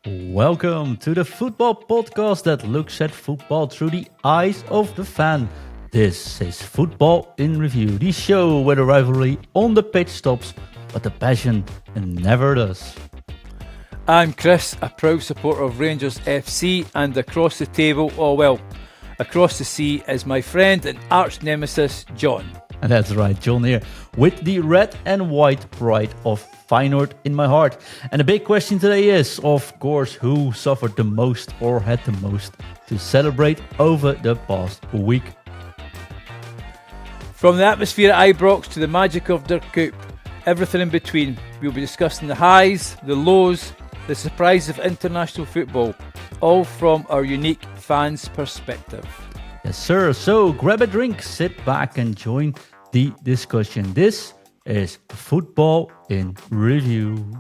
Welcome to the football podcast that looks at football through the eyes of the fan. This is Football in Review, the show where the rivalry on the pitch stops, but the passion never does. I'm Chris, a proud supporter of Rangers FC, and across the table, across the sea is my friend and arch nemesis, John. And that's right, John here, with the red and white pride of Feyenoord in my heart. And the big question today is, of course, who suffered the most or had the most to celebrate over the past week? From the atmosphere at Ibrox to the magic of Der Kuip, everything in between, we'll be discussing the highs, the lows, the surprise of international football, all from our unique fans' perspective. Yes, sir. So grab a drink, sit back and join the discussion. This is Football in Review.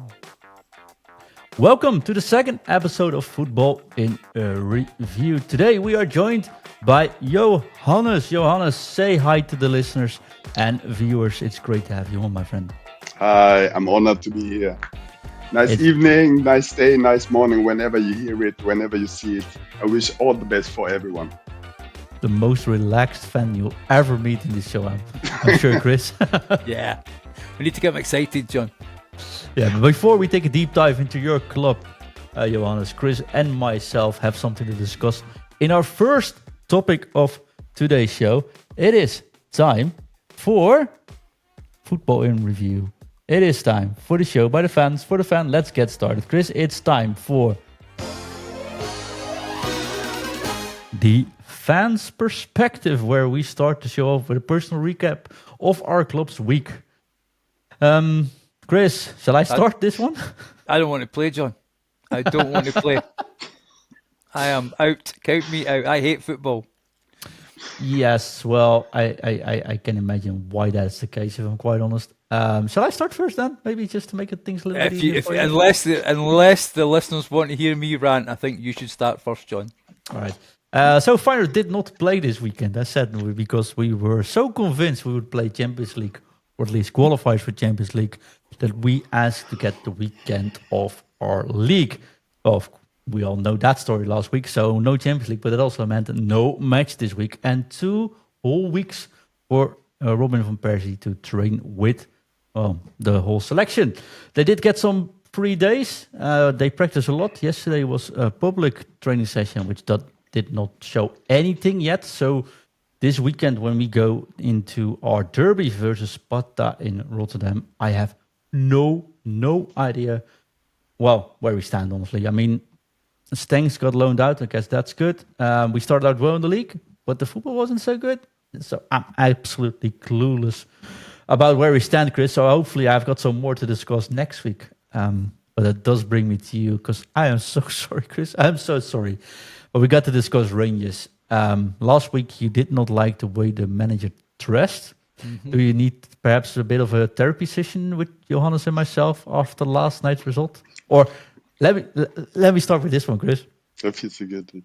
Welcome to the second episode of Football in Review. Today we are joined by Yohannes. Yohannes, say hi to the listeners and viewers. It's great to have you on, my friend. Hi, I'm honored to be here. Nice evening, nice day, nice morning, whenever you hear it, whenever you see it. I wish all the best for everyone. The most relaxed fan you'll ever meet in this show, I'm sure, Chris. Yeah, we need to get him excited, John. Yeah, but before we take a deep dive into your club, Yohannes, Chris and myself have something to discuss. In our first topic of today's show, it is time for Football in Review. It is time for the show by the fans, for the fan. Let's get started. Chris, it's time for the fans' perspective, where we start the show off with a personal recap of our club's week. Chris, shall I start this one? I don't want to play, John. I don't want to play. I am out. Count me out. I hate football. Yes, well, I can imagine why that's the case, if I'm quite honest. Shall I start first then? Maybe just to make things a little bit easier. Unless the listeners want to hear me rant, I think you should start first, John. All right. So Feyenoord did not play this weekend, I said, because we were so convinced we would play Champions League, or at least qualify for Champions League, that we asked to get the weekend of our league. Well, we all know that story last week, so no Champions League, but it also meant no match this week and 2 whole weeks for Robin van Persie to train with the whole selection. They did get some 3 days. They practiced a lot. Yesterday was a public training session, which did not show anything yet. So this weekend, when we go into our derby versus Sparta in Rotterdam, I have no idea, well, where we stand, honestly. I mean, Stengs got loaned out. I guess that's good. We started out well in the league, but the football wasn't so good. So I'm absolutely clueless about where we stand, Chris. So hopefully I've got some more to discuss next week. But that does bring me to you, because I am so sorry, Chris. I'm so sorry. But we got to discuss Rangers. Last week, you did not like the way the manager dressed. Mm-hmm. Do you need perhaps a bit of a therapy session with Yohannes and myself after last night's result? Or let me start with this one, Chris. That feels so good.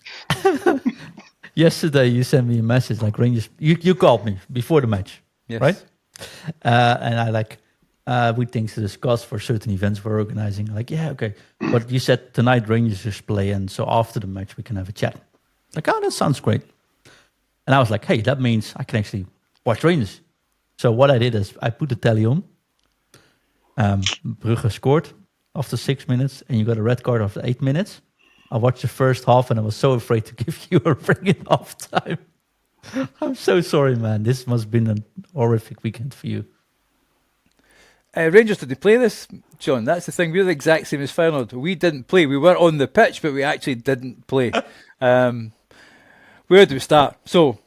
Yesterday, you sent me a message like Rangers. You called me before the match, yes. Right? And I we things to discuss for certain events we're organizing. Like, yeah, okay. But you said tonight Rangers just play, and so after the match we can have a chat. Like, oh, that sounds great. And I was like, hey, that means I can actually watch Rangers. So what I did is I put the tally on. Brugge scored after 6 minutes, and you got a red card after 8 minutes. I watched the first half, and I was so afraid to give you a ring in half time. I'm so sorry, man. This must have been a horrific weekend for you. Rangers didn't play this, John. That's the thing. We're the exact same as Feyenoord. We didn't play. We were on the pitch, but we actually didn't play. Where do we start? So,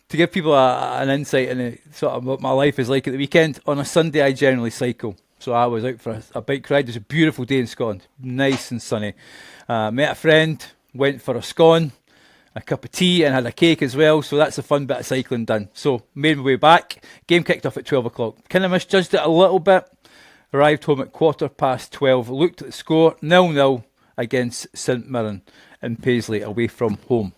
to give people an insight into sort of what my life is like at the weekend, on a Sunday I generally cycle. So I was out for a bike ride. It was a beautiful day in Scotland. Nice and sunny. Met a friend, went for a scone, a cup of tea, and had a cake as well. So that's a fun bit of cycling done. So made my way back. Game kicked off at 12 o'clock. Kind of misjudged it a little bit. Arrived home at 12:15. Looked at the score, 0-0 against St Mirren in Paisley, away from home.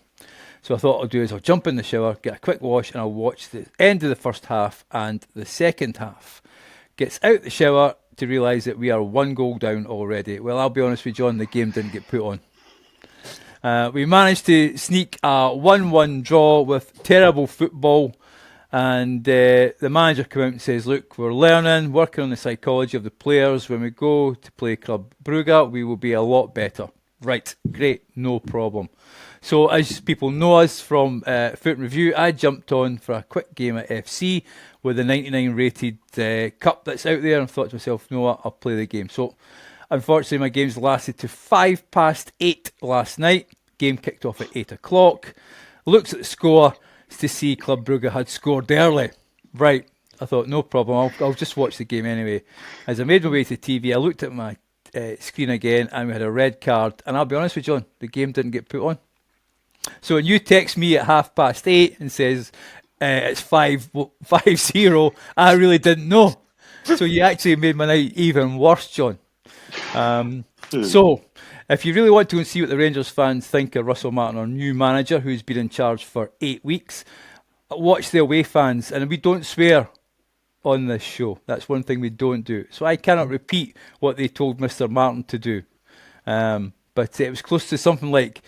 So I thought I'll do is I'll jump in the shower, get a quick wash, and I'll watch the end of the first half and the second half. Gets out the shower, to realise that we are 1 goal down already. Well, I'll be honest with you, John, the game didn't get put on. We managed to sneak a 1-1 draw with terrible football, and the manager came out and says, look, we're learning, working on the psychology of the players. When we go to play Club Brugge, we will be a lot better. Right, great, no problem. So as people know us from Foot and Review, I jumped on for a quick game at FC with the 99 rated cup that's out there, and thought to myself, no, I'll play the game. So unfortunately, my games lasted to 8:05 last night. Game kicked off at 8 o'clock. Looks at the score to see Club Brugge had scored early. Right, I thought, no problem, I'll just watch the game anyway. As I made my way to the TV, I looked at my screen again, and we had a red card. And I'll be honest with you, John, the game didn't get put on. So when you text me at 8:30 and says it's 5-0, I really didn't know. So you actually made my night even worse, John. So if you really want to go and see what the Rangers fans think of Russell Martin, our new manager, who's been in charge for 8 weeks, watch the away fans. And we don't swear on this show. That's one thing we don't do. So I cannot repeat what they told Mr. Martin to do. But it was close to something like,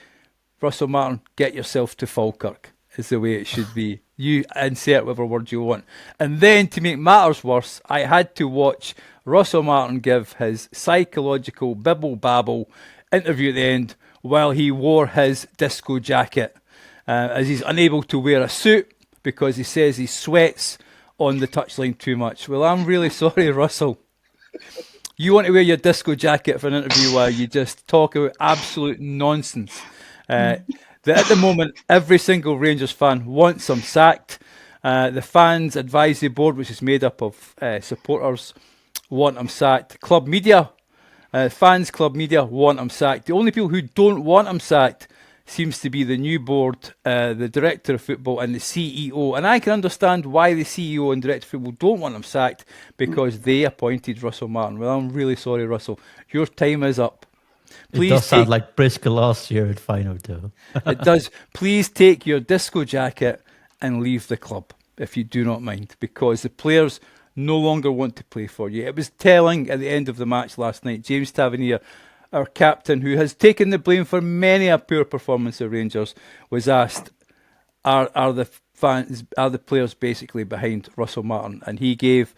Russell Martin, get yourself to Falkirk, is the way it should be. You insert whatever word you want. And then, to make matters worse, I had to watch Russell Martin give his psychological bibble-babble interview at the end while he wore his disco jacket, as he's unable to wear a suit because he says he sweats on the touchline too much. Well, I'm really sorry, Russell. You want to wear your disco jacket for an interview while you just talk about absolute nonsense. At the moment, every single Rangers fan wants him sacked. The fans advisory board, which is made up of supporters, want him sacked. Club media, fans club media want him sacked. The only people who don't want him sacked seems to be the new board, the director of football and the CEO. And I can understand why the CEO and director of football don't want him sacked, because they appointed Russell Martin. Well, I'm really sorry, Russell. Your time is up. Please, it does sound like Briscoe last year at Feyenoord, though. It does. Please take your disco jacket and leave the club, if you do not mind, because the players no longer want to play for you. It was telling at the end of the match last night. James Tavernier, our captain, who has taken the blame for many a poor performance of Rangers, was asked, are the players basically behind Russell Martin? And he gave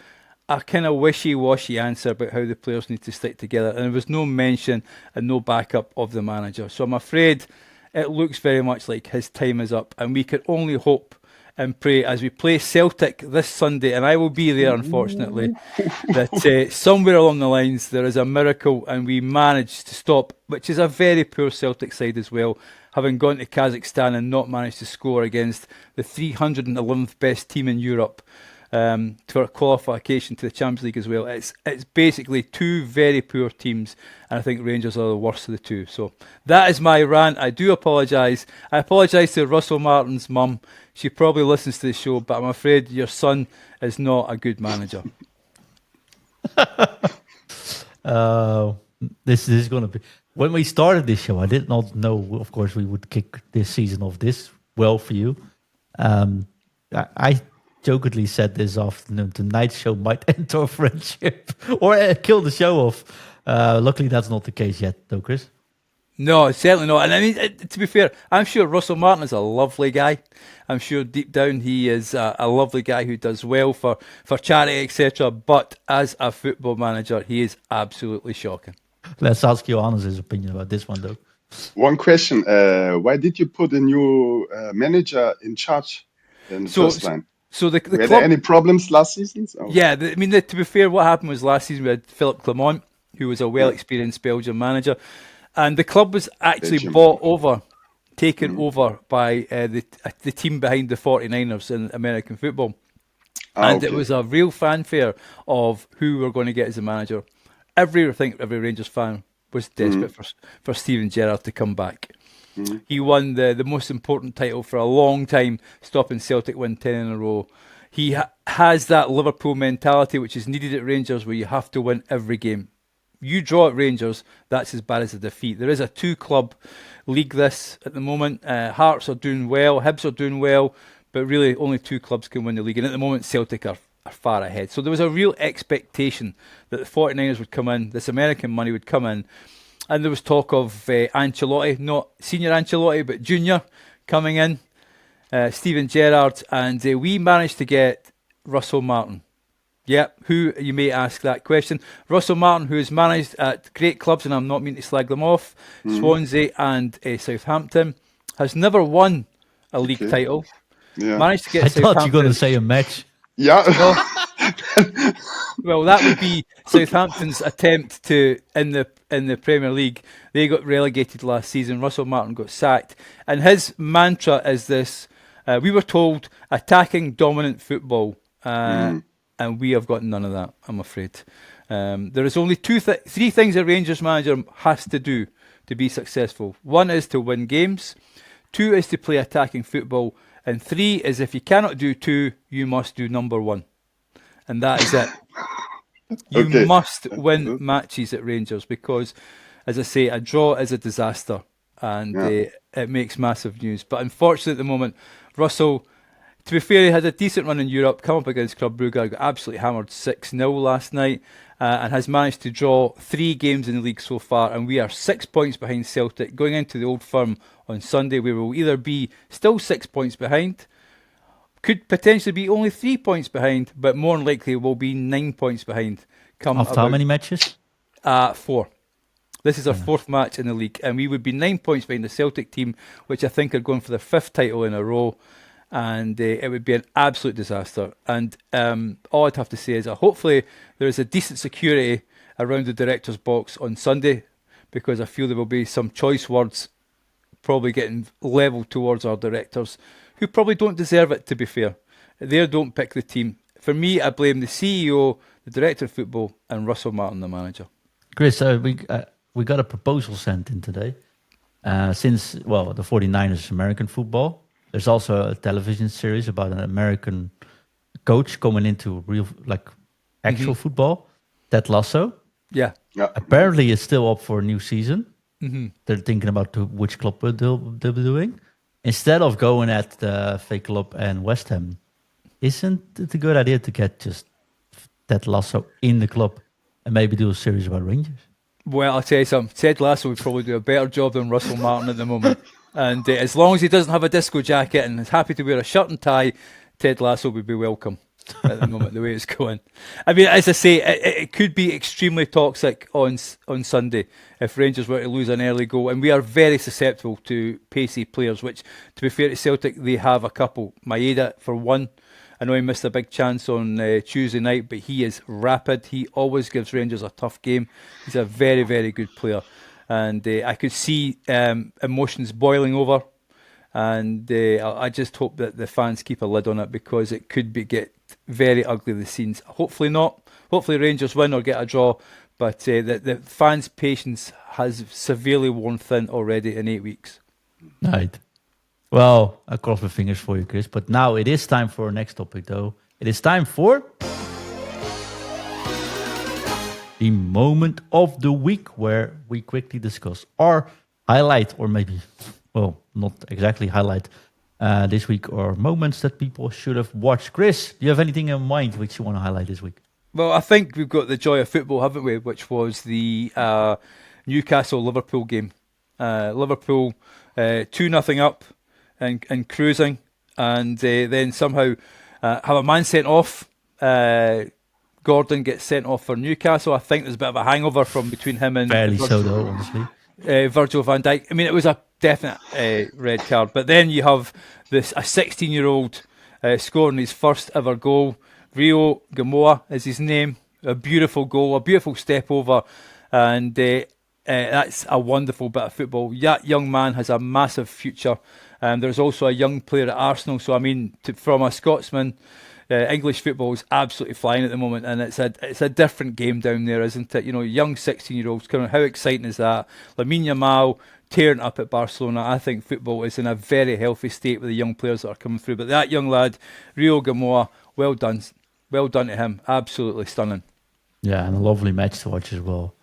a kind of wishy-washy answer about how the players need to stick together, and there was no mention and no backup of the manager. So I'm afraid it looks very much like his time is up, and we can only hope and pray as we play Celtic this Sunday, and I will be there, unfortunately, that somewhere along the lines there is a miracle and we manage to stop, which is a very poor Celtic side as well, having gone to Kazakhstan and not managed to score against the 311th best team in Europe. For a qualification to the Champions League as well. It's basically two very poor teams, and I think Rangers are the worst of the two. So that is my rant. I do apologise. I apologise to Russell Martin's mum. She probably listens to the show, but I'm afraid your son is not a good manager. This is going to be... When we started this show, I did not know, of course, we would kick this season off this well for you. I jokingly said this afternoon, tonight's show might end our friendship or kill the show off. Luckily, that's not the case yet, though, Chris. No, certainly not. And I mean, to be fair, I'm sure Russell Martin is a lovely guy. I'm sure deep down he is a lovely guy who does well for charity, etc. But as a football manager, he is absolutely shocking. Let's ask Yohannes his opinion about this one, though. One question. Why did you put a new manager in charge in the first line? So the Were there any problems last season? Oh. Yeah, to be fair, what happened was last season we had Philippe Clement, who was a well-experienced Belgian manager, and the club was actually taken over by the team behind the 49ers in American football. And it was a real fanfare of who we're going to get as a manager. I think every Rangers fan was desperate for Steven Gerrard to come back. He won the most important title for a long time, stopping Celtic win 10 in a row. He has that Liverpool mentality, which is needed at Rangers, where you have to win every game. You draw at Rangers, that's as bad as a defeat. There is a two-club league this at the moment. Hearts are doing well, Hibs are doing well, but really only two clubs can win the league. And at the moment, Celtic are are far ahead. So there was a real expectation that the 49ers would come in, this American money would come in, and there was talk of Ancelotti, not senior Ancelotti, but junior, coming in, Steven Gerrard, and we managed to get Russell Martin. Yeah, who, you may ask that question. Russell Martin, who has managed at great clubs, and I'm not meaning to slag them off, Swansea and Southampton, has never won a league title. Yeah. Managed to get I thought you were going to say a match. Yeah. Well, that would be Southampton's attempt to in the Premier League. They got relegated last season. Russell Martin got sacked, and his mantra is this: we were told attacking, dominant football, and we have got none of that. I'm afraid. There is only three things a Rangers manager has to do to be successful. One is to win games. Two is to play attacking football. And three is if you cannot do two, you must do number one. And that is it. You must win matches at Rangers because, as I say, a draw is a disaster and it makes massive news. But unfortunately at the moment, Russell, to be fair, he had a decent run in Europe, come up against Club Brugge, got absolutely hammered 6-0 last night and has managed to draw 3 games in the league so far. And we are 6 points behind Celtic. Going into the Old Firm on Sunday, we will either be still 6 points behind, could potentially be only 3 points behind, but more than likely will be 9 points behind. After how many matches? 4. This is our 4th match in the league, and we would be 9 points behind the Celtic team, which I think are going for their 5th title in a row, and it would be an absolute disaster. And all I'd have to say is that hopefully there is a decent security around the director's box on Sunday, because I feel there will be some choice words probably getting levelled towards our directors, who probably don't deserve it, to be fair. They don't pick the team. For me, I blame the CEO, the director of football, and Russell Martin, the manager. Chris, we got a proposal sent in today. Since, the 49ers is American football, there's also a television series about an American coach coming into real, actual football, Ted Lasso. Yeah. Apparently, it's still up for a new season. They're thinking about which club they'll be doing. Instead of going at the fake club and West Ham, isn't it a good idea to get just Ted Lasso in the club and maybe do a series about Rangers? Well, I'll tell you something. Ted Lasso would probably do a better job than Russell Martin at the moment. And as long as he doesn't have a disco jacket and is happy to wear a shirt and tie, Ted Lasso would be welcome at the moment, the way it's going. I mean, as I say, it could be extremely toxic on Sunday if Rangers were to lose an early goal. And we are very susceptible to pacey players, which, to be fair to Celtic, they have a couple. Maeda, for one. I know he missed a big chance on Tuesday night, but he is rapid. He always gives Rangers a tough game. He's a very, very good player. And I could see emotions boiling over. And I just hope that the fans keep a lid on it, because it could get very ugly, the scenes. Hopefully not. Hopefully Rangers win or get a draw. But the fans' patience has severely worn thin already in 8 weeks. Right. Well, I cross my fingers for you, Chris. But now it is time for our next topic, though. It is time for the moment of the week, where we quickly discuss our highlight, or maybe, not exactly highlight this week, or moments that people should have watched. Chris, do you have anything in mind which you want to highlight this week? Well, I think we've got the joy of football, haven't we? Which was the Newcastle-Liverpool game. Liverpool 2-0 up and cruising, and then somehow have a man sent off. Gordon gets sent off for Newcastle. I think there's a bit of a hangover from between him and Fairly so, though, honestly. Virgil van Dijk. I mean, it was a definite red card. But then you have a 16-year-old scoring his first ever goal. Rio Gamoa is his name. A beautiful goal, a beautiful step over, and that's a wonderful bit of football. That young man has a massive future. There's also a young player at Arsenal. So, I mean, from a Scotsman, English football is absolutely flying at the moment, and it's a different game down there, isn't it? You know, young 16-year-olds, how exciting is that? Lamine Yamal tearing up at Barcelona. I think football is in a very healthy state with the young players that are coming through. But that young lad, Rio Gamoa, well done to him. Absolutely stunning. Yeah, and a lovely match to watch as well.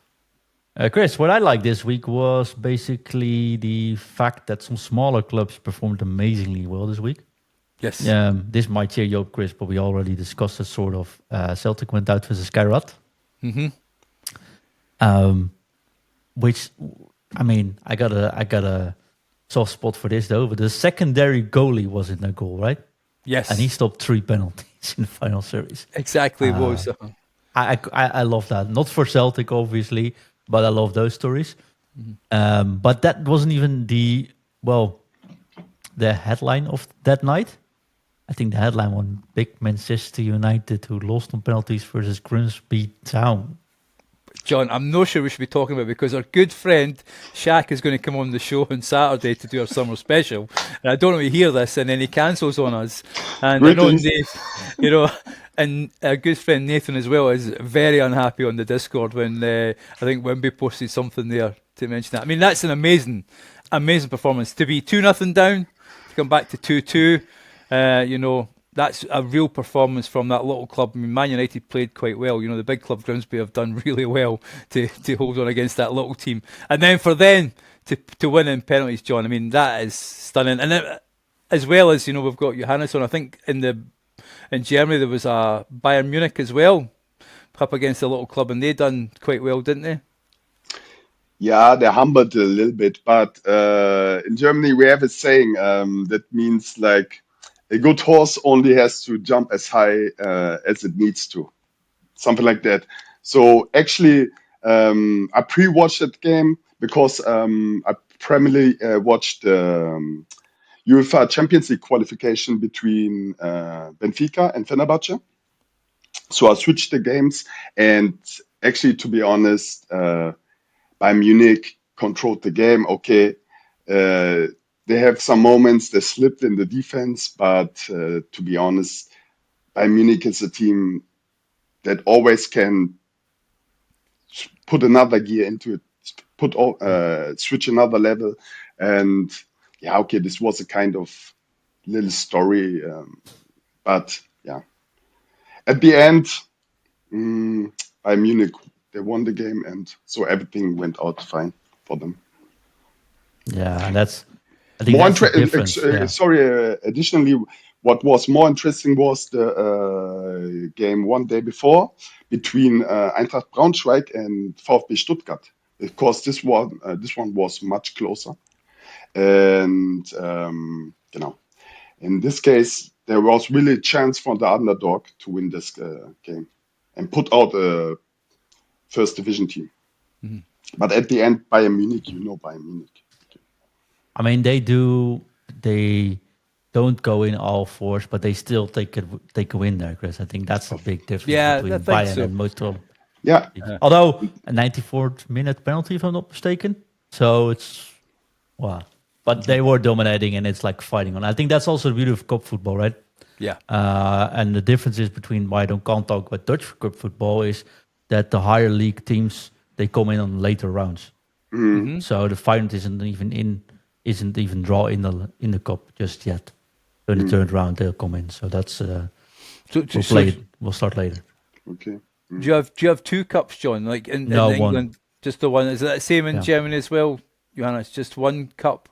Chris, what I liked this week was basically the fact that some smaller clubs performed amazingly well this week. Yes. This might cheer you up, Chris, but we already discussed it sort of. Celtic went out versus Skyrat. Mm-hmm. Which, I mean, I got a soft spot for this though. But the secondary goalie was in the goal, right? Yes. And he stopped 3 penalties in the final series. Exactly was. I love that. Not for Celtic, obviously, but I love those stories. But that wasn't even the headline of that night. I think the headline was big Manchester United who lost on penalties versus Grimsby Town. John, I'm not sure we should be talking about it because our good friend Shaq is going to come on the show on Saturday to do our summer special. And I don't know if you hear this, and then he cancels on us. And I know Greetings. Dave, and our good friend Nathan as well is very unhappy on the Discord when I think Wimby posted something there to mention that. I mean, that's an amazing performance. To be 2-0 down, to come back to 2-2, that's a real performance from that little club. I mean, Man United played quite well. The big club Grimsby have done really well to hold on against that little team. And then for them to win in penalties, John, I mean, that is stunning. And then, as well as, we've got Yohannes on. I think in Germany there was a Bayern Munich as well, up against a little club, and they done quite well, didn't they? Yeah, they're humbled a little bit, but in Germany we have a saying that means like a good horse only has to jump as high as it needs to, something like that. So actually, I pre-watched that game because I primarily watched the UEFA Champions League qualification between Benfica and Fenerbahce. So I switched the games, and actually, to be honest, Bayern Munich controlled the game. Okay, they have some moments they slipped in the defense, but to be honest, Bayern Munich is a team that always can put another gear into it, switch another level, and yeah, okay, this was a kind of little story, but yeah, at the end, Bayern Munich, they won the game, and so everything went out fine for them. Yeah, and I think that's the difference. Additionally, what was more interesting was the game one day before between Eintracht Braunschweig and VfB Stuttgart, because this one was much closer, and in this case there was really a chance for the underdog to win this game and put out a first division team. Mm-hmm. But at the end, Bayern Munich, Bayern Munich. I mean, they don't go in all fours, but they still take a win there, Chris. I think that's a big difference between Bayern and most of them. Yeah. Although a 94th minute penalty, if I'm not mistaken. So it's, but they were dominating, and it's like fighting on. I think that's also the beauty of cup football, right? Yeah. And the difference is between why I can't talk about Dutch cup football is that the higher league teams, they come in on later rounds. Mm-hmm. So the Feyenoord isn't even draw in the cup just yet. So in the third round they'll come in. So that's we'll start later. Okay. Do you have two cups, John? Like in England, one. Just the one. Is that the same in Germany as well, Johannes? Just one cup?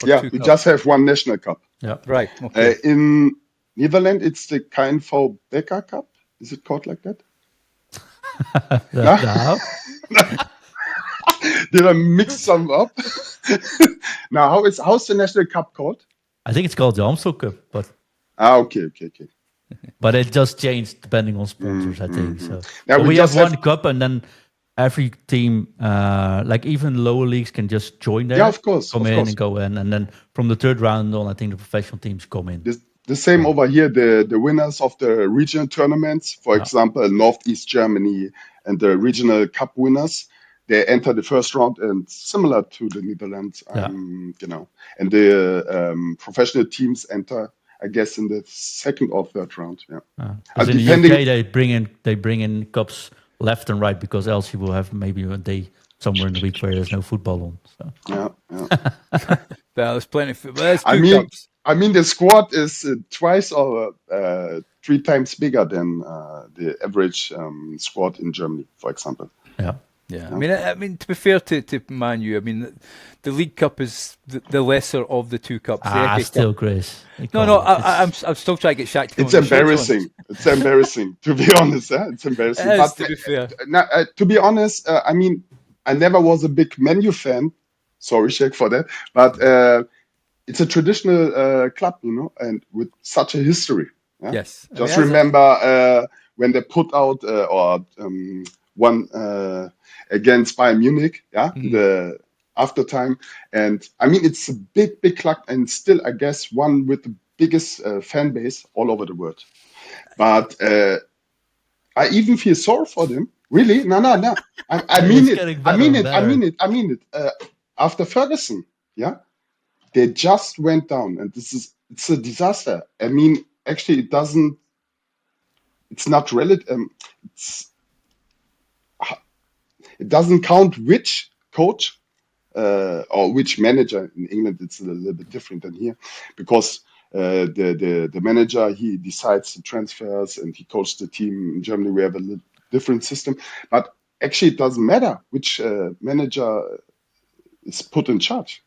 Yeah, we just have one national cup. Yeah. Right. Okay. In Netherlands, it's the KNV Beker Cup. Is it called like that? Did I mix some up? Now, how's the national cup called? I think it's called the Amstel Cup, but okay. But it just changed depending on sponsors, I think. So Now we have one cup, and then every team, like even lower leagues, can just join there. Yeah, of course. And go in, and then from the third round on, I think the professional teams come in. The same over here. The winners of the regional tournaments, for example, Northeast Germany, and the regional cup winners, they enter the first round, and similar to the Netherlands, and the professional teams enter, I guess, in the second or third round. Yeah. In the UK, they bring in cups left and right, because else you will have maybe a day somewhere in the week where there's no football on. So. Yeah. There's plenty of football. Cups. I mean, the squad is twice or 3 times bigger than the average squad in Germany, for example. Yeah. Yeah, I mean, to be fair to Man U, I mean, the League Cup is the lesser of the two cups. The FA Still, Cup. Chris. No, It's I'm still trying to get Shaq to come It's on the show, John. embarrassing. It's embarrassing, to be honest. It's embarrassing. It is, But to be fair. to be honest, I mean, I never was a big Menu fan. Sorry, Shaq, for that. But it's a traditional club, and with such a history. Yeah? Yes, I mean, Just as a, remember when they put out or one against Bayern Munich, yeah, the after time. And I mean, it's a big, big club, and still, I guess, one with the biggest fan base all over the world. But I even feel sorry for them. Really? No, no, no. I mean it's it. getting I better mean and it. I better. mean it. I mean it. After Ferguson, yeah, they just went down, and it's a disaster. I mean, actually, it doesn't. It's not relative. It's, it doesn't count which coach or which manager. In England, it's a little bit different than here, because the manager, he decides the transfers and he coaches the team. In Germany, we have a little different system, but actually, it doesn't matter which manager is put in charge.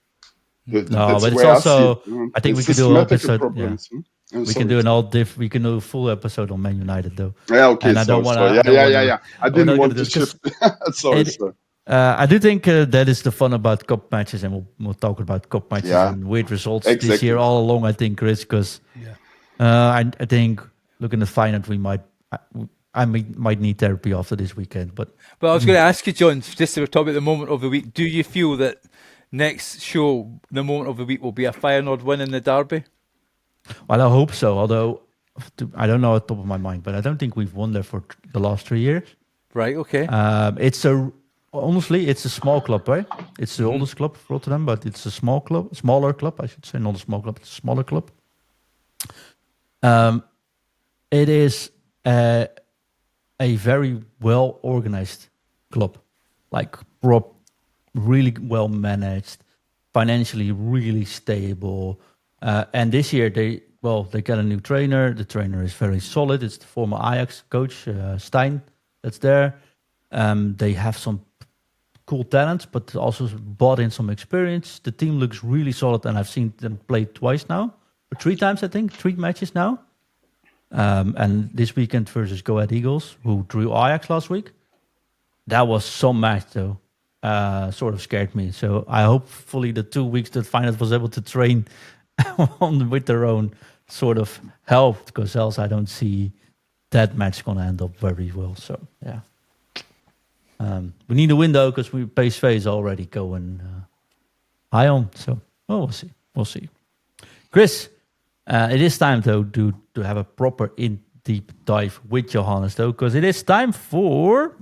No, That's but the it's way I see it. also. I think The we could do an systematical episode. Yeah, problems. Oh, we can sorry. do We can do a full episode on Man United though. Yeah, okay, And I don't sorry, want to. sorry. I Yeah, don't yeah, want yeah, to. yeah. I We're didn't not going to want do to this because shift. Sorry, it. sorry. I do think that is the fun about cup matches, and we'll talk about cup matches Yeah, and weird results this year exactly. all along. I think, Chris, because yeah. I think looking at Feyenoord, we might. Might need therapy after this weekend, but But I was going to ask you, John, just to talk about the moment of the week. Do you feel that next show, the moment of the week, will be a Feyenoord win in the derby? well, I hope so. Although I don't know at the top of my mind, but I don't think we've won there for the last 3 years. Right. Okay. Honestly, it's a small club, right? It's the oldest club of Rotterdam, but it's a smaller club, I should say, not a small club, it's a smaller club. It is a very well organized club, like really well managed, financially really stable. And this year they got a new trainer. The trainer is very solid. It's the former Ajax coach Stein that's there. They have some cool talents, but also bought in some experience. The team looks really solid, and I've seen them play twice now, or 3 times, I think, 3 matches now. And this weekend versus Go Ahead Eagles, who drew Ajax last week. That was some match, though. Sort of scared me. So I hopefully the 2 weeks that Feyenoord was able to train with their own sort of helped, because else I don't see that match going to end up very well. So, yeah. We need a window because PSV is already going high on. So, we'll see. We'll see. Chris, it is time, though, to have a proper deep dive with Yohannes, though, because it is time for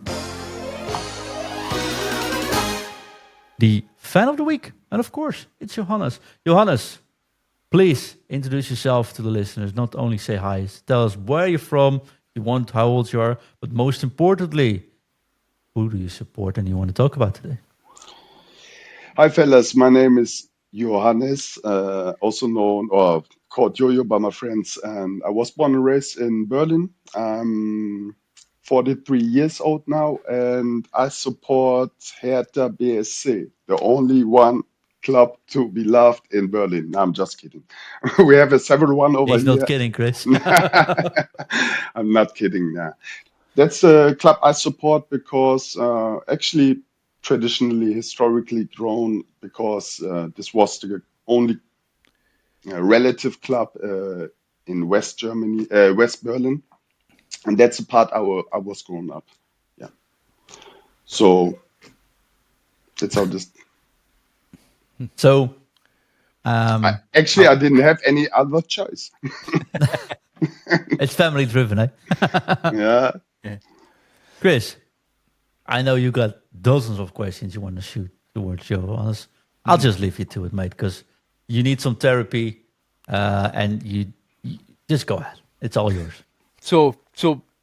the fan of the week. And of course, it's Yohannes. Yohannes, please introduce yourself to the listeners. Not only say hi, tell us where you're from, how old you are, but most importantly, who do you support and you want to talk about today? Hi, fellas. My name is Yohannes, also known or called Yo-Yo by my friends. And I was born and raised in Berlin. I'm 43 years old now, and I support Hertha BSC, the only one club to be loved in Berlin. No, I'm just kidding. We have a several one over He's not here. kidding, Chris. I'm not kidding. Nah. That's a club I support because actually traditionally, historically grown, because this was the only relative club in West Germany, West Berlin, and that's the part I was growing up. Yeah, so that's how this. So, I didn't have any other choice. it's family driven, eh? Yeah. Yeah. Chris, I know you got dozens of questions you want to shoot towards Yohannes. I'll just leave you to it, mate, because you need some therapy, and you just go ahead. It's all yours. So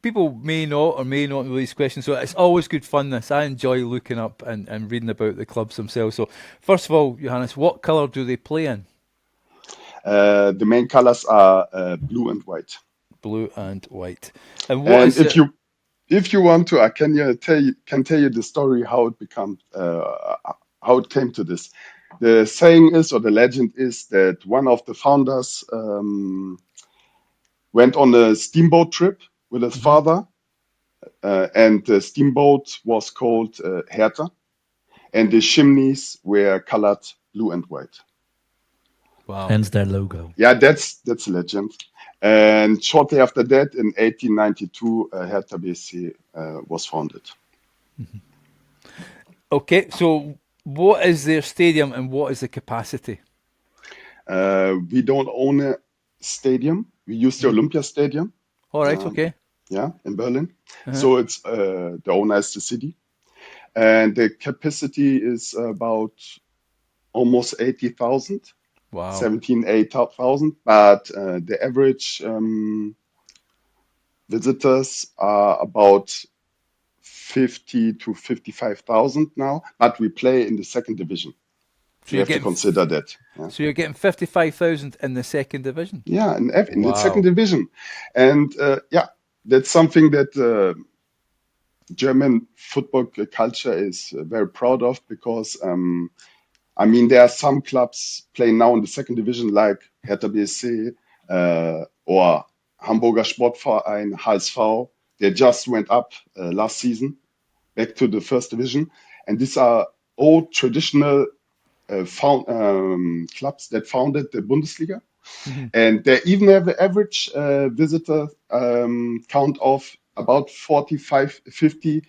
people may not or may not know these questions. So it's always good fun. This I enjoy looking up and reading about the clubs themselves. So first of all, Yohannes, what colour do they play in? The main colors are blue and white. Blue and white. And what is if it? you if you want to, I can tell you the story how it came to this. The saying is, or the legend is, that one of the founders went on a steamboat trip with his father, and the steamboat was called Hertha, and the chimneys were colored blue and white. Wow. Hence their logo. Yeah, that's a legend. And shortly after that, in 1892, Hertha BSC was founded. Okay, so what is their stadium and what is the capacity? We don't own a stadium. We use the Olympia Stadium, All right, okay. yeah, in Berlin. So it's the owner is the city, and the capacity is about almost 80,000, Wow. 17, 8,000. But the average visitors are about 50 to 55,000 now. But we play in the second division. So You you're have to getting consider that. Yeah. so you're getting 55,000 in the second division. Yeah, in the second Wow. division, and yeah, that's something that German football culture is very proud of, because I mean, there are some clubs playing now in the second division, like Hertha BSC or Hamburger Sportverein HSV. They just went up last season back to the first division, and these are old traditional clubs that founded the Bundesliga. And they even have an average visitor count of about 45, 50,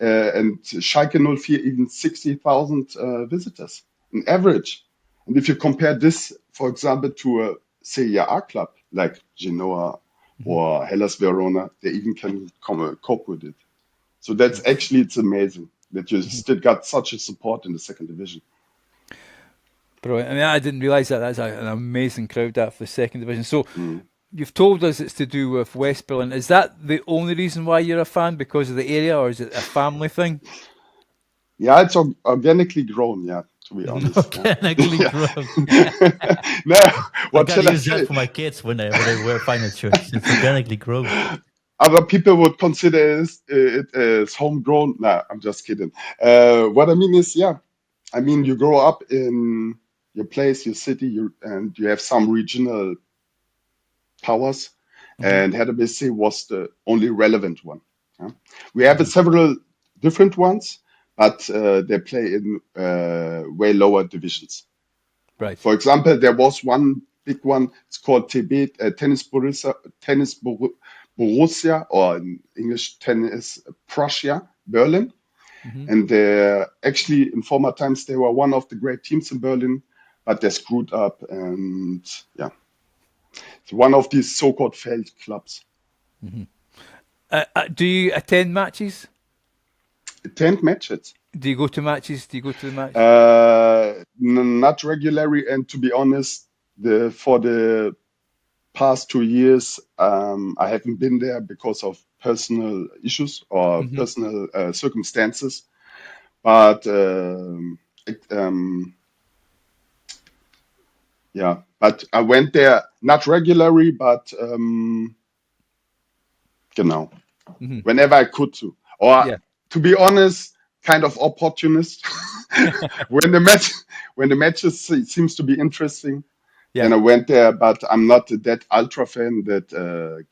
and Schalke 04 even 60,000 visitors, an average. And if you compare this, for example, to a Serie A club like Genoa or Hellas Verona, they even can cope with it. So that's actually, it's amazing that you still got such a support in the second division. Brilliant. I mean, I didn't realise that. That's an amazing crowd that for the second division. So Mm. you've told us it's to do with West Berlin. Is that the only reason why you're a fan, because of the area, or is it a family thing? Yeah, it's organically grown, yeah, to be honest. Yeah. Organically Yeah. grown. No, I what gotta shall I use that say? for my kids when they wear Feyenoord shirts. It's organically grown. Other people would consider it as homegrown. Nah, I'm just kidding. What I mean is, yeah, I mean, you grow up in your place, your city, and you have some regional powers, and Hertha BSC was the only relevant one. Yeah. We have several different ones, but they play in way lower divisions. Right. For example, there was one big one. It's called TB, Borussia, or in English, Tennis Prussia, Berlin. And actually, in former times, they were one of the great teams in Berlin, but they screwed up. And yeah, it's one of these so-called failed clubs. Do you attend matches? Attend matches. Do you go to matches? Do you go to the match? Not regularly, and to be honest, for the past 2 years, I haven't been there because of personal issues or personal circumstances. But yeah, but I went there not regularly, but genau, whenever I could to. Or Yeah. to be honest, kind of opportunist. when the match when the matches seems to be interesting, Yeah. then I went there. But I'm not that ultra fan that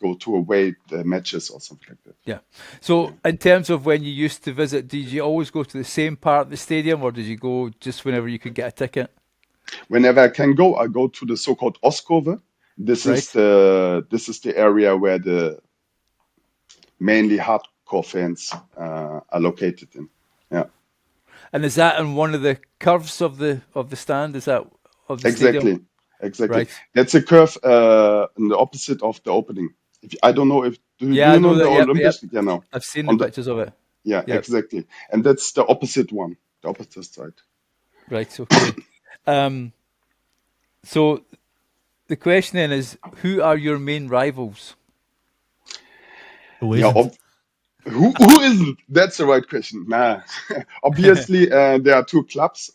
go to away matches or something like that. Yeah. So, in terms of when you used to visit, did you always go to the same part of the stadium, or did you go just whenever you could get a ticket? Whenever I can go, I go to the so-called Ostkurve. Right. This is the area where the mainly hardcore fans are located in. Yeah, And is that in one of the curves of the stand? Is that of the stadium? exactly. Right. That's a curve in the opposite of the opening. I don't know if do Yeah, I you know know the that. Yep, yep. Olympics? Yeah, no. I've seen the On the pictures of it. Yeah, Yep. exactly. And that's the opposite one, the opposite side. Right. Okay. Um. So the question then is, who are your main rivals? Who Yeah, isn't? who isn't? That's the right question. Nah, obviously there are two clubs.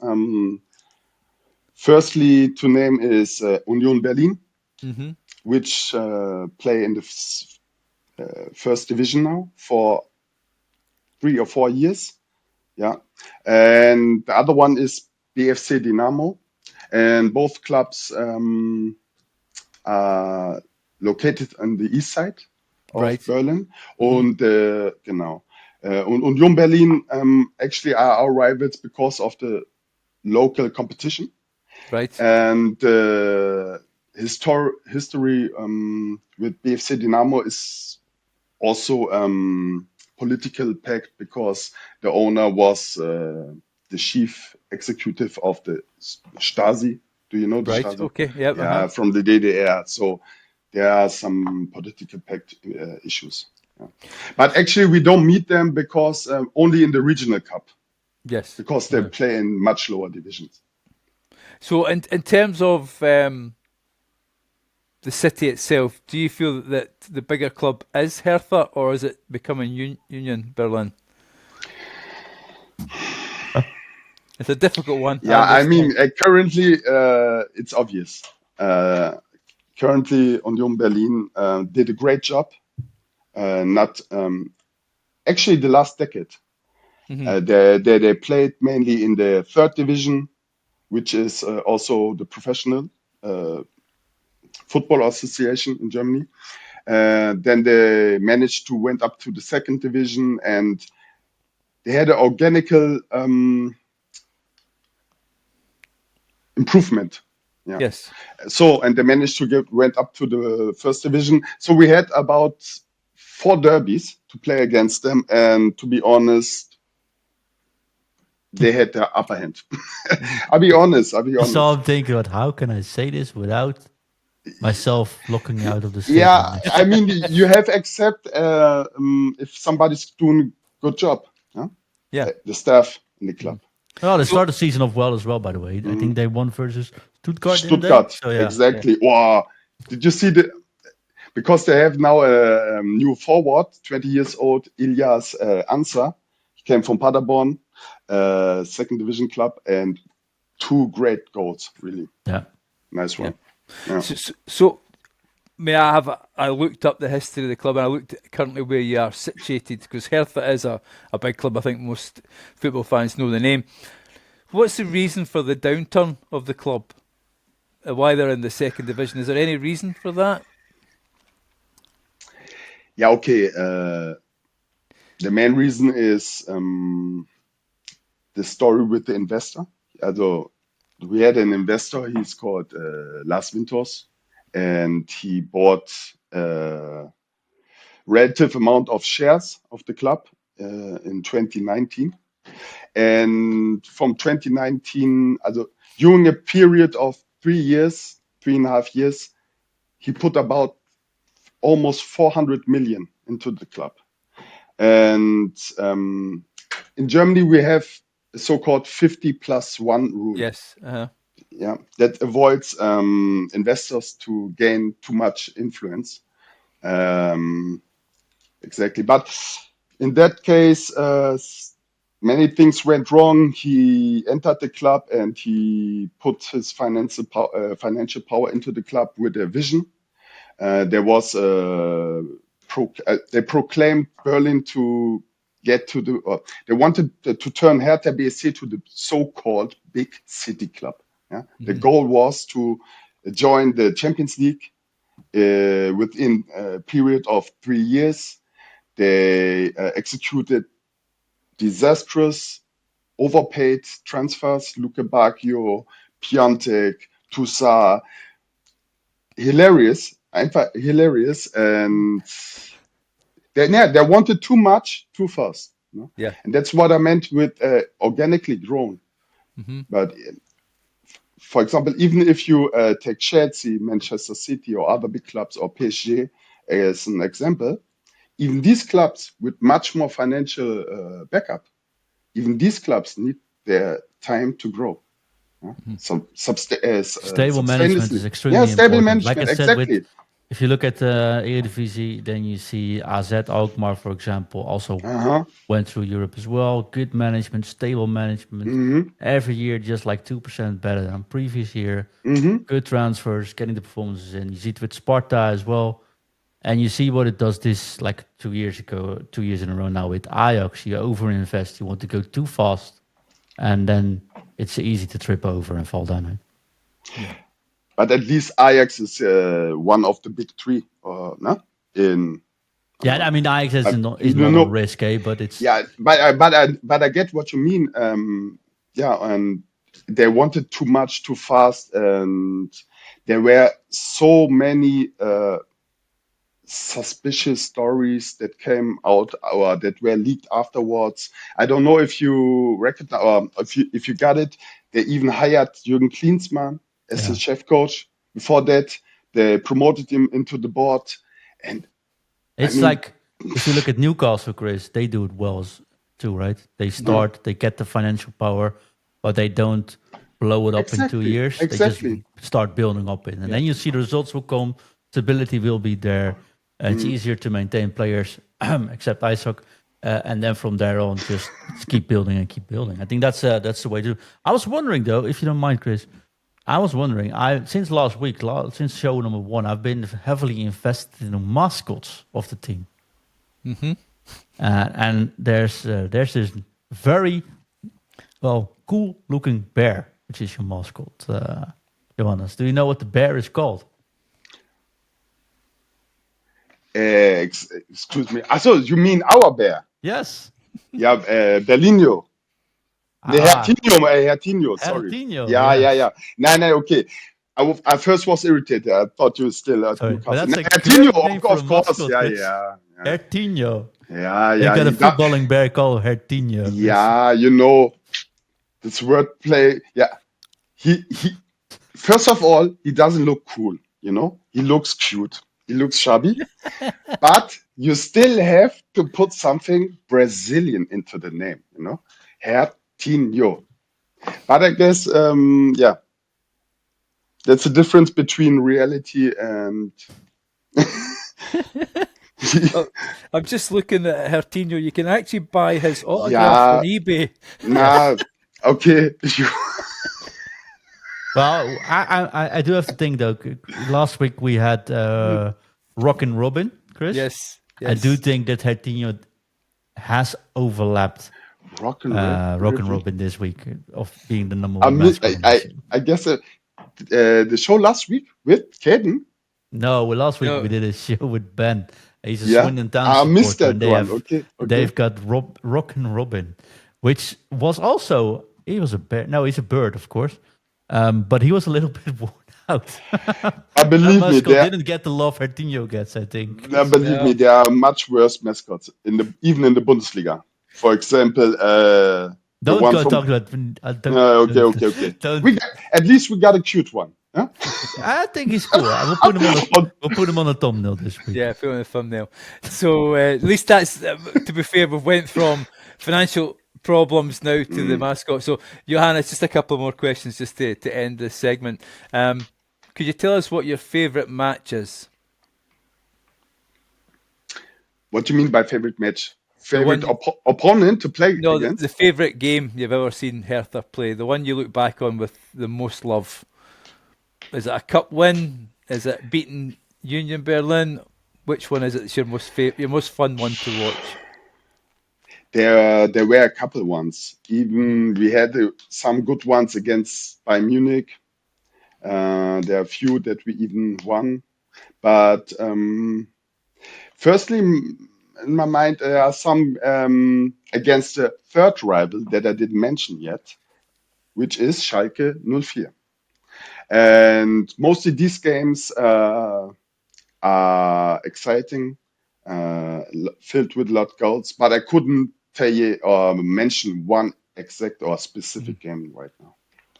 Firstly, to name is Union Berlin, which play in the first division now for 3 or 4 years. Yeah. And the other one is BFC Dynamo. And both clubs are located on the east side of Right. Berlin. Und genau. Und Union Berlin actually are our rivals because of the local competition. Right. And history with BFC Dynamo is also political pact because the owner was the chief executive of the Stasi. Do you know the Right. Stasi? Okay. Yep. Yeah, from the DDR. So there are some political pact issues. Yeah. But actually, we don't meet them because only in the regional cup, Yes. because they play in much lower divisions. So, in terms of the city itself, do you feel that the bigger club is Hertha, or is it becoming Union Berlin? It's a difficult one. Yeah, I mean, understand. currently it's obvious. Currently, Union Berlin did a great job. Not actually the last decade. They played mainly in the third division, which is also the professional football association in Germany. Then they managed to went up to the second division, and they had an organical improvement. Yeah. Yes. So, and they managed to went up to the first division. So we had about 4 derbies to play against them, and to be honest, they had the upper hand. I'll be honest. So I'm thinking about how can I say this without myself looking out of the Yeah, statement. I mean, you have accept if somebody's doing good job. Huh? Yeah. The staff in the club. Well, they started the season off well as well, by the way. I think they won versus Stuttgart, didn't they? Stuttgart, So, yeah. exactly. Wow, did you see because they have now a new forward, 20 years old, Ilyas Ansar. He came from Paderborn, second division club, and 2 great goals, really. Yeah. Nice one. Yeah. So may I have? I looked up the history of the club, and I looked at currently where you are situated, because Hertha is a big club. I think most football fans know the name. What's the reason for the downturn of the club? Why they're in the second division? Is there any reason for that? Yeah, okay. The main reason is the story with the investor. Also, we had an investor, he's called Lars Winters, and he bought a relative amount of shares of the club in 2019. And from 2019, also during a period of 3 years, 3.5 years, he put about almost 400 million into the club. And in Germany, we have a so-called 50+1 rule. Yes. Yeah, that avoids investors to gain too much influence. Exactly. But in that case, many things went wrong. He entered the club and he put his financial power into the club with a vision. There was they proclaimed Berlin to get to they wanted to turn Hertha BSC to the so-called big city club. Yeah? The goal was to join the Champions League within a period of 3 years. They executed disastrous, overpaid transfers. Luke Bacchio, Piątek, Toussaint. Hilarious. Einfach hilarious. And they wanted too much, too fast. No? Yeah. And that's what I meant with organically grown. But for example, even if you take Chelsea, Manchester City, or other big clubs, or PSG as an example, even these clubs with much more financial backup, even these clubs need their time to grow. Stable management is extremely stable important. management, Like I said, exactly. if you look at the Eredivisie, then you see AZ Alkmaar, for example, also went through Europe as well. Good management, stable management. Every year, just like 2% better than previous year. Good transfers, getting the performances in. You see it with Sparta as well. And you see what it does this like 2 years ago, 2 years in a row now with Ajax. You overinvest, you want to go too fast, and then it's easy to trip over and fall down. Right? But at least Ajax is one of the big three, no? In Yeah, I mean Ajax is no, not a no, risk, but it's yeah, but I get what you mean. Yeah, and they wanted too much too fast, and there were so many suspicious stories that came out or that were leaked afterwards. I don't know if you recognize or if you got it. They even hired Jürgen Klinsmann as the yeah. chef coach. Before that, they promoted him into the board, and I It's mean, like if you look at Newcastle, Chris, they do it well too, right? They start, they get the financial power, but they don't blow it up in 2 exactly, years. They just exactly. start building up it, and Yeah. then you see the results will come. Stability will be there. It's easier to maintain players, except Isaac, and then from there on, just keep building and keep building. I think that's the way to. I was wondering though, if you don't mind, Chris. I was wondering. Since last week, since show number 1, I've been heavily invested in the mascots of the team. And there's this very cool looking bear, which is your mascot. Johannes, do you know what the bear is called? Excuse me. So you mean our bear? Yes. Yeah, Berlino. The Ah, Hertinho, sorry. Hertinho. Yeah, yeah, Yes. yeah. No, okay. I first was irritated. I thought you were still at Sorry, but Newcastle. that's No, a Hertinho, great name for a of course. mascot, Yeah, Chris. yeah, yeah. Hertinho. Yeah, They yeah. got a footballing bear called Hertinho. Yeah, you know, this wordplay. Yeah. He first of all, he doesn't look cool, you know? He looks cute. He looks shabby. But you still have to put something Brazilian into the name, you know? Hertinho. But I guess, yeah, that's the difference between reality and. Oh, I'm just looking at Hertinho. You can actually buy his autograph on Yeah, eBay. nah, okay. Well, I do have to think though. Last week we had Rock and Robin, Chris. Yes, I do yes. think that Hertinho has overlapped Rock and roll, Rock and really? Robin this week of being the number I one mean, mascot on the team. I guess the show last week with Caden, No, well, last week No, we did a show with Ben. He's a yeah, Swindon Town I missed supporter, that and one. Okay, okay. they've got Rock and Robin, which was also he was a bear. No, he's a bird, of course, but he was a little bit worn out. That Believe me, mascot didn't get the love Hertinho gets, I think. no. there are much worse mascots even in the Bundesliga. For example, the Don't one go from. talk about. Don't, Okay. don't. At least we got a cute one. Huh? I think he's cool. We'll put him on a we'll put him on a thumbnail this week. Yeah, put it on the thumbnail. So at least that's, to be fair, we've went from financial problems now to the mascot. So Johannes, just a couple more questions just to end this segment. Could you tell us what your favourite match is? What do you mean by favorite match? Favorite one opponent to play No, against? the favourite game you've ever seen Hertha play, the one you look back on with the most love. Is it a cup win? Is it beating Union Berlin? Which one is it that's your most fun one to watch? There were a couple ones. Even we had some good ones against Bayern Munich. There are a few that we even won. But firstly, in my mind, there are some against the third rival that I didn't mention yet, which is Schalke 04. And mostly these games are exciting, filled with a lot of goals, but I couldn't tell you or mention one exact or specific game right now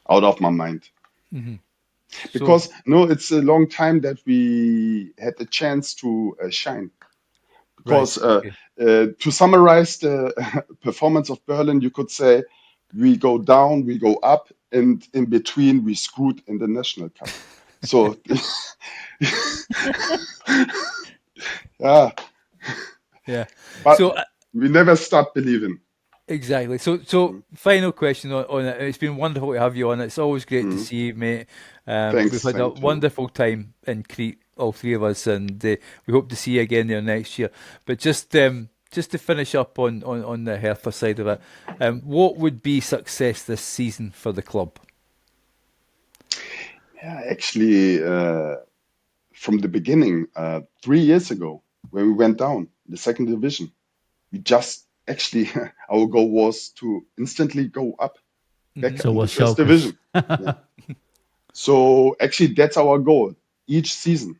out of my mind. So, Because no, it's a long time that we had the chance to shine. right, Because okay. to summarize the performance of Berlin, you could say we go down, we go up, and in between we screwed in the National Cup. So yeah, Yeah. but So we never stop believing. exactly. So final question on it. It's been wonderful to have you on. It's always great to Mhm. see you, mate. Thanks, We've had a same to you. wonderful time in Crete. all three of us, and we hope to see you again there next year. But just to finish up on the Hertha side of it, what would be success this season for the club? Yeah, actually, from the beginning, 3 years ago, when we went down the second division, we just actually our goal was to instantly go up back So in the was first Schalke's. division. Yeah. So actually, that's our goal each season.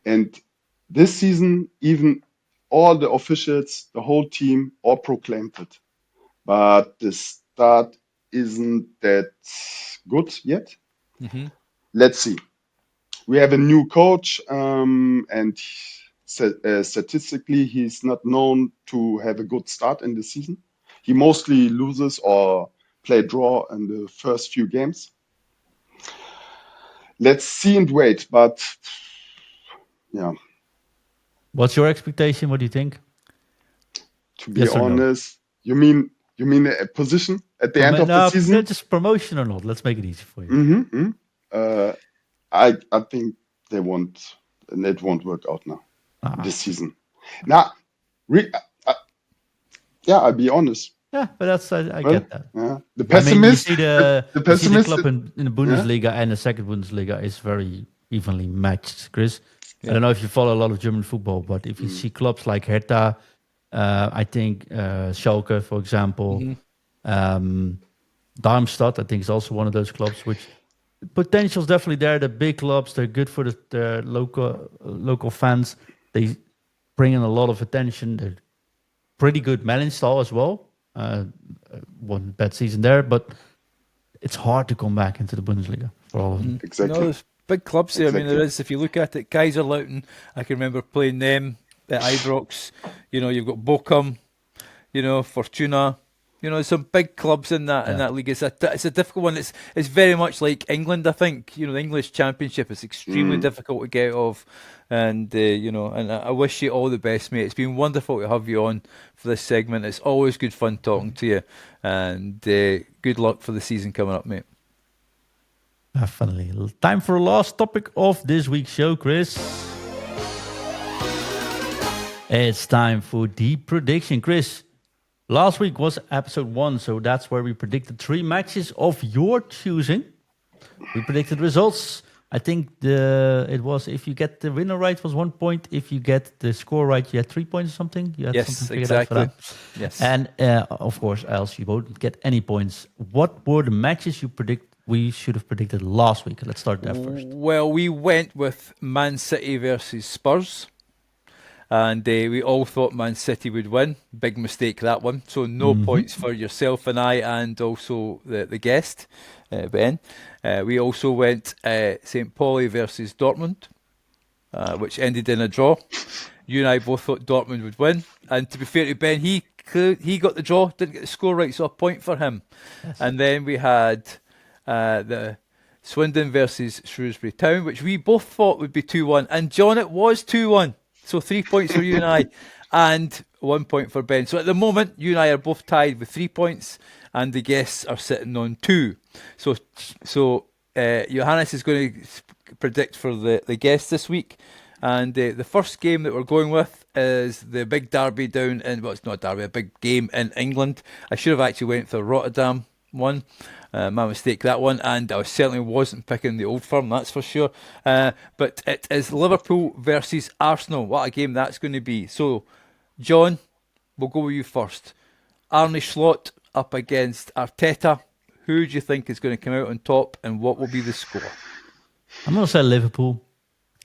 And this season, even all the officials, the whole team, all proclaimed it. But the start isn't that good yet. Mm-hmm. Let's see. We have a new coach, and statistically, he's not known to have a good start in the season. He mostly loses or play draw in the first few games. Let's see and wait. But yeah, What's your expectation? What do you think? to be Yes or no? honest, you mean a position at the end of the No, season? just promotion or not. Let's make it easy for you. Mm-hmm. Uh, I think they won't, and it won't work out now this season. Now, re, yeah, I'll be honest. Yeah, but that's I Well, get that. yeah, the I mean, pessimist, the you see the pessimist, club in the yeah. Bundesliga and the second Bundesliga is very evenly matched, Chris. Yeah. I don't know if you follow a lot of German football, but if you see clubs like Hertha, I think Schalke, for example, Darmstadt, I think is also one of those clubs which potential is definitely there. The big clubs, they're good for the local fans. They bring in a lot of attention. They're pretty good managed style as well. One bad season there, but it's hard to come back into the Bundesliga for all of them. Exactly. No, there's big clubs there. I mean, there Exactly. is. If you look at it, Kaiserslautern, I can remember playing them at Ibrox. You've got Bochum, Fortuna. There's some big clubs in that league. It's a difficult one. It's very much like England. I think the English Championship is extremely difficult to get out of, and and I wish you all the best, mate. It's been wonderful to have you on for this segment. It's always good fun talking to you, and good luck for the season coming up, mate. Definitely. Time for the last topic of this week's show, Chris. It's time for the prediction, Chris. Last week was episode 1, so that's where we predicted 3 matches of your choosing. We predicted results. I think it was if you get the winner right was 1 point. If you get the score right, you had 3 points or something. You had Yes, something figured out for exactly. that. Yes. And of course, else you won't get any points. What were the matches you predict we should have predicted last week? Let's start there first. Well, we went with Man City versus Spurs. And we all thought Man City would win. Big mistake, that one. So no points for yourself and I, and also the guest, Ben. We also went St. Pauli versus Dortmund, which ended in a draw. You and I both thought Dortmund would win. And to be fair to Ben, he got the draw, didn't get the score right, so a point for him. Yes. And then we had the Swindon versus Shrewsbury Town, which we both thought would be 2-1. And John, it was 2-1. So 3 points for you and I, and 1 point for Ben. So at the moment, you and I are both tied with 3 points, and the guests are sitting on 2. So Yohannes is going to predict for the guests this week. And the first game that we're going with is the big derby down in, well, it's not a derby, a big game in England. I should have actually went for the Rotterdam one. My mistake, that one, and I certainly wasn't picking the Old Firm, that's for sure. But it is Liverpool versus Arsenal. What a game that's going to be. So, John, we'll go with you first. Arne Slot up against Arteta. Who do you think is going to come out on top, and what will be the score? I'm going to say Liverpool,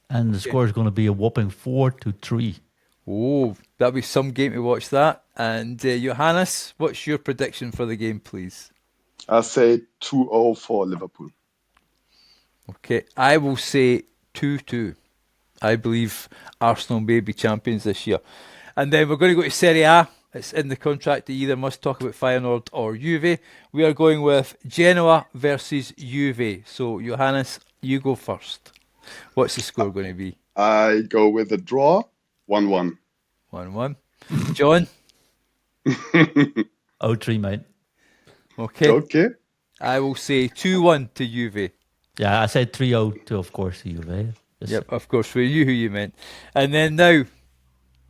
and the score is going to be a whopping 4-3. Oh, that'll be some game to watch that. And Johannes, what's your prediction for the game, please? I say 2-0 for Liverpool. Okay, I will say 2-2. I believe Arsenal may be champions this year. And then we're going to go to Serie A. It's in the contract that you either must talk about Feyenoord or Juve. We are going with Genoa versus Juve. So, Johannes, you go first. What's the score going to be? I go with a draw, 1-1. 1-1. John? 0-3, mate. Okay. I will say 2-1 to Juve. Yeah, I said 3-0 to, of course, Juve. Just Yep, of course, we knew who you meant. And then now,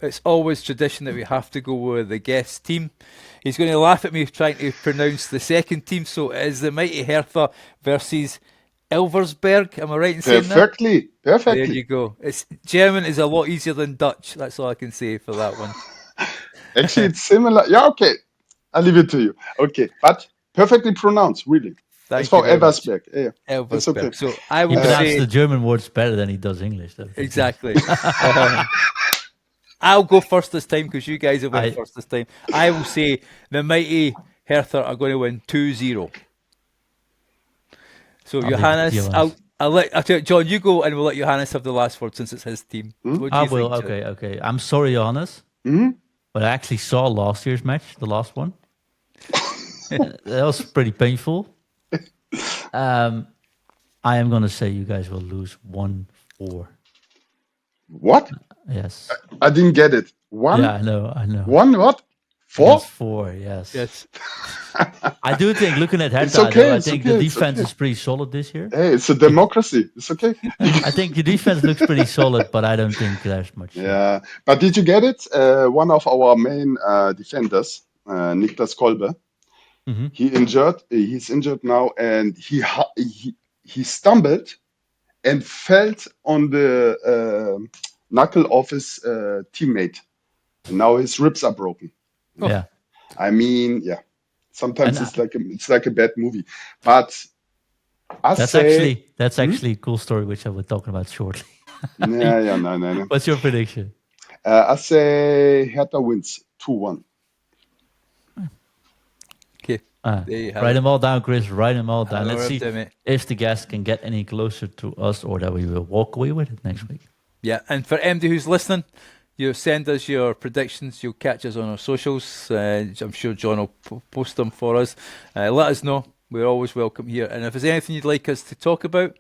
it's always tradition that we have to go with the guest team. He's going to laugh at me trying to pronounce the second team, so it is the mighty Hertha versus Elversberg. Am I right in saying that? Perfectly. There Perfectly. you go. It's German is a lot easier than Dutch. That's all I can say for that one. Actually, it's similar. Yeah, okay. I'll leave it to you. Okay. But perfectly pronounced, really. As Thank you for very much, Eversberg. Yeah, it's okay. Elversberg. So I he will pronounced say the German words better than he does English. Though. exactly. I'll go first this time because you guys have went I first this time. I will say the mighty Hertha are going to win 2-0. So I'll leave it to Johannes, Johannes. I'll tell you, John, you go and we'll let Johannes have the last word since it's his team. Hmm? What do I you will. think, John? Okay. I'm sorry, Johannes, Hmm? but I actually saw last year's match, the last one. That was pretty painful. I am gonna say you guys will lose 1-4. What? Yes. I didn't get it. Yeah, I know. One what? Against 4? 4, yes. Yes. I do think, looking at It's Hertha, though, okay. I It's think okay. the It's defense okay. is pretty solid this year. Hey, it's a democracy. It's okay. I think the defense looks pretty solid, but I don't think there's much. Yeah. But did you get it? One of our main defenders, Niklas Kolbe, Hmm. He's injured now, and he stumbled and felt on the knuckle of his teammate, and now his ribs are broken. Oh, Yeah. I mean, yeah. Sometimes And it's like a bad movie, but I that's say, actually a cool story, which I will talk about shortly. yeah, no. What's your prediction? I say Hertha wins 2-1. okay. There you have Write it. them all down, Chris. Write them all down. I Let's wrote see them, mate. if the guest can get any closer to us or that we will walk away with it next week. Yeah, and for MD who's listening, you send us your predictions. You'll catch us on our socials. I'm sure John will post them for us. Let us know. We're always welcome here. And if there's anything you'd like us to talk about,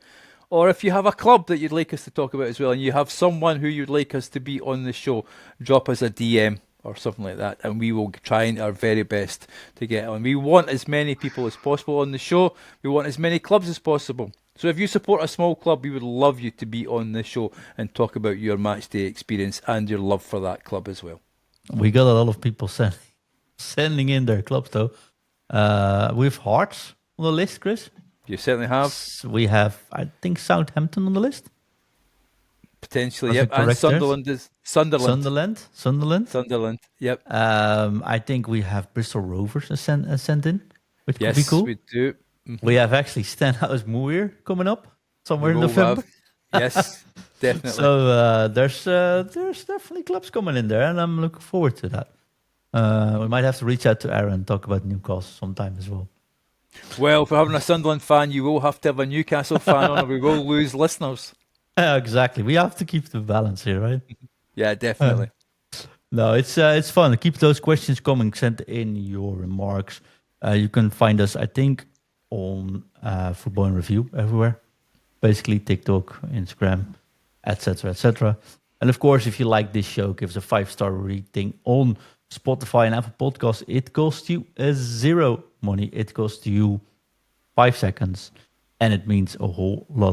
or if you have a club that you'd like us to talk about as well, and you have someone who you'd like us to be on the show, drop us a DM or something like that, and we will try our very best to get on. We want as many people as possible on the show. We want as many clubs as possible. So if you support a small club, we would love you to be on the show and talk about your match day experience and your love for that club as well. We got a lot of people sending in their clubs, though. We have Hearts on the list, Chris. You certainly have. We have, I think, Southampton on the list. Potentially, Was yep. it And correct there? Sunderland is Sunderland. Sunderland. Yep. I think we have Bristol Rovers sent in, which could be Yes, cool. we do. We have actually Stenhouse Muir coming up somewhere in We will November. have- Yes, definitely. So there's definitely clubs coming in there, and I'm looking forward to that. We might have to reach out to Aaron and talk about Newcastle sometime as well. Well, for having a Sunderland fan, you will have to have a Newcastle fan on, or we will lose listeners. Exactly. We have to keep the balance here, right? Yeah, definitely. No, it's fun. Keep those questions coming. Send in your remarks. You can find us, I think, on Football in Review everywhere. Basically, TikTok, Instagram, etc., etc. And of course, if you like this show, give us a 5-star rating on Spotify and Apple Podcasts. It costs you zero money. It costs you 5 seconds, and it means a whole lot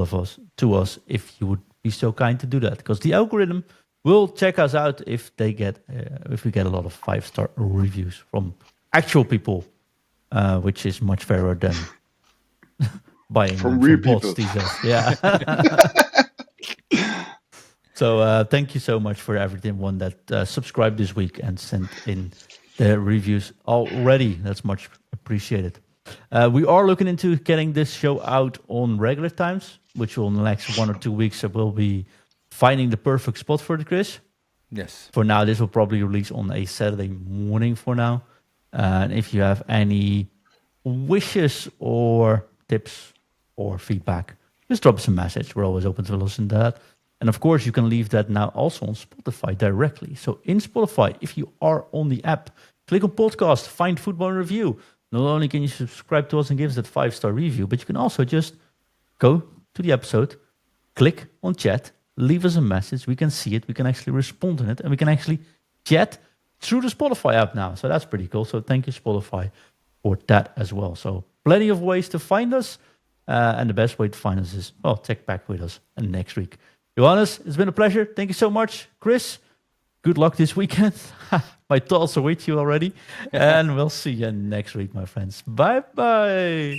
to us if you would be so kind to do that. Because the algorithm will check us out if we get a lot of 5-star reviews from actual people, which is much fairer than buying From them real from bots people. these days. Yeah. So thank you so much for everyone that subscribed this week and sent in the reviews already. That's much appreciated. We are looking into getting this show out on regular times, which will in the next 1 or 2 weeks. We'll be finding the perfect spot for the Chris. Yes. For now, this will probably release on a Saturday morning for now. And if you have any wishes or tips or feedback, just drop us a message. We're always open to listen to that. And of course, you can leave that now also on Spotify directly. So in Spotify, if you are on the app, click on podcast, find Football in Review. Not only can you subscribe to us and give us that 5-star review, but you can also just go to the episode, click on chat, leave us a message. We can see it. We can actually respond to it. And we can actually chat through the Spotify app now. So that's pretty cool. So thank you, Spotify, for that as well. So plenty of ways to find us. And the best way to find us is, well, check back with us next week. Johannes, it's been a pleasure. Thank you so much. Chris, good luck this weekend. My thoughts are with you already. And we'll see you next week, my friends. Bye-bye.